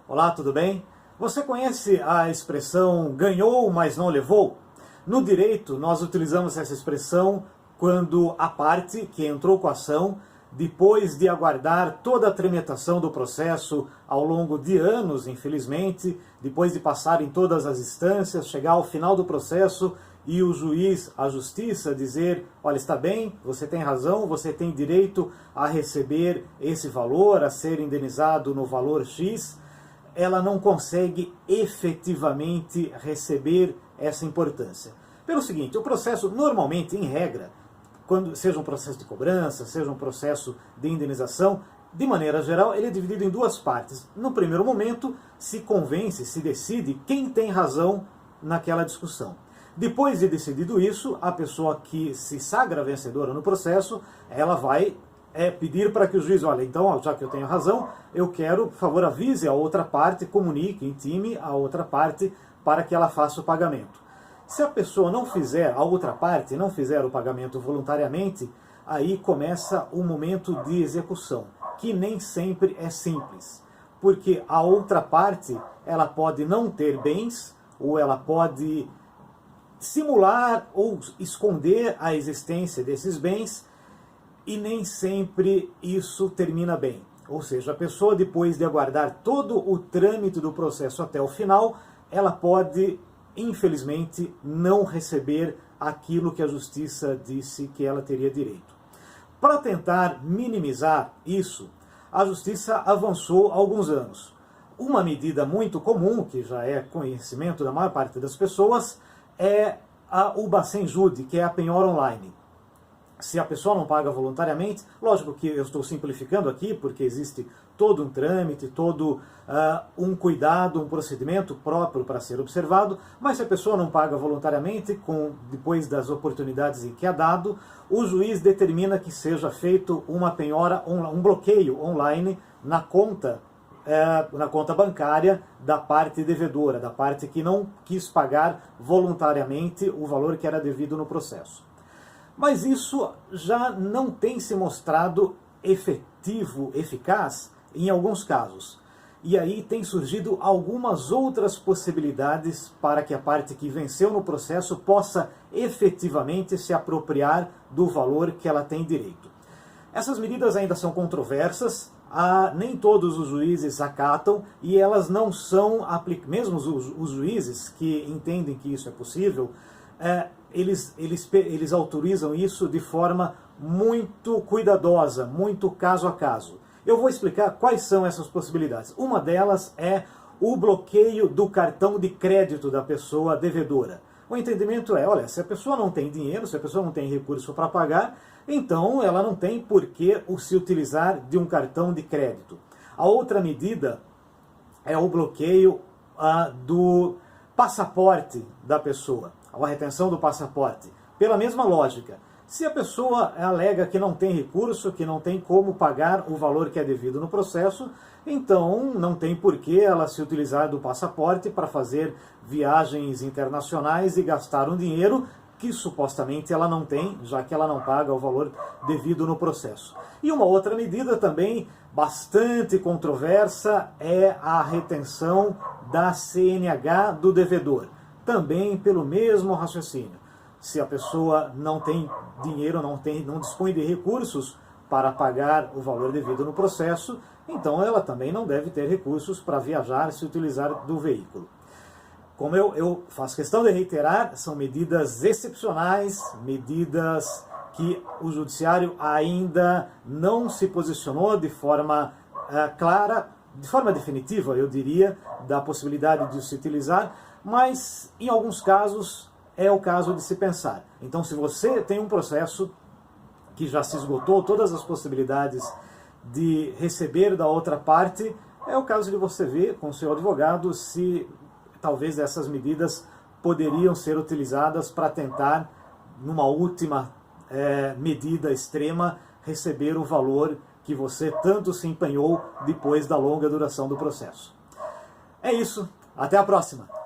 Olá, tudo bem? Você conhece a expressão ganhou, mas não levou? No direito, nós utilizamos essa expressão quando a parte que entrou com a ação, depois de aguardar toda a tramitação do processo ao longo de anos, infelizmente, depois de passar em todas as instâncias, chegar ao final do processo e o juiz, a justiça, dizer, olha, está bem, você tem razão, você tem direito a receber esse valor, a ser indenizado no valor X, ela não consegue efetivamente receber essa importância. Pelo seguinte, o processo normalmente, em regra, quando seja um processo de cobrança, seja um processo de indenização, de maneira geral, ele é dividido em duas partes. No primeiro momento, se convence, se decide quem tem razão naquela discussão. Depois de decidido isso, a pessoa que se sagra vencedora no processo, ela vai pedir para que o juiz, olha, então, já que eu tenho razão, eu quero, por favor, avise a outra parte, comunique, intime a outra parte para que ela faça o pagamento. Se a pessoa não fizer, a outra parte não fizer o pagamento voluntariamente, aí começa o momento de execução, que nem sempre é simples, porque a outra parte, ela pode não ter bens, ou ela pode simular ou esconder a existência desses bens, e nem sempre isso termina bem. Ou seja, a pessoa, depois de aguardar todo o trâmite do processo até o final, ela pode, infelizmente, não receber aquilo que a justiça disse que ela teria direito. Para tentar minimizar isso, a justiça avançou há alguns anos. Uma medida muito comum, que já é conhecimento da maior parte das pessoas, é o Bacen-Jude, que é a penhora online. Se a pessoa não paga voluntariamente, lógico que eu estou simplificando aqui, porque existe todo um trâmite, todo um cuidado, um procedimento próprio para ser observado, mas se a pessoa não paga voluntariamente, depois das oportunidades em que é dado, o juiz determina que seja feito uma penhora, um bloqueio online na conta bancária da parte devedora, da parte que não quis pagar voluntariamente o valor que era devido no processo. Mas isso já não tem se mostrado efetivo, eficaz em alguns casos. E aí tem surgido algumas outras possibilidades para que a parte que venceu no processo possa efetivamente se apropriar do valor que ela tem direito. Essas medidas ainda são controversas, nem todos os juízes acatam e elas não são aplicadas. Mesmo os juízes que entendem que isso é possível, eles autorizam isso de forma muito cuidadosa, muito caso a caso. Eu vou explicar quais são essas possibilidades. Uma delas é o bloqueio do cartão de crédito da pessoa devedora. O entendimento é, olha, se a pessoa não tem dinheiro, se a pessoa não tem recurso para pagar, então ela não tem por que se utilizar de um cartão de crédito. A outra medida é o bloqueio do passaporte da pessoa, a retenção do passaporte. Pela mesma lógica, se a pessoa alega que não tem recurso, que não tem como pagar o valor que é devido no processo, então não tem por que ela se utilizar do passaporte para fazer viagens internacionais e gastar um dinheiro que supostamente ela não tem, já que ela não paga o valor devido no processo. E uma outra medida também bastante controversa é a retenção da CNH do devedor, também pelo mesmo raciocínio. Se a pessoa não tem dinheiro, não dispõe de recursos para pagar o valor devido no processo, então ela também não deve ter recursos para viajar e se utilizar do veículo. Como eu faço questão de reiterar, são medidas excepcionais, medidas que o judiciário ainda não se posicionou de forma clara, de forma definitiva, eu diria, da possibilidade de se utilizar, mas em alguns casos é o caso de se pensar. Então, se você tem um processo que já se esgotou todas as possibilidades de receber da outra parte, é o caso de você ver com o seu advogado se talvez essas medidas poderiam ser utilizadas para tentar, numa última medida extrema, receber o valor que você tanto se empenhou depois da longa duração do processo. É isso, até a próxima!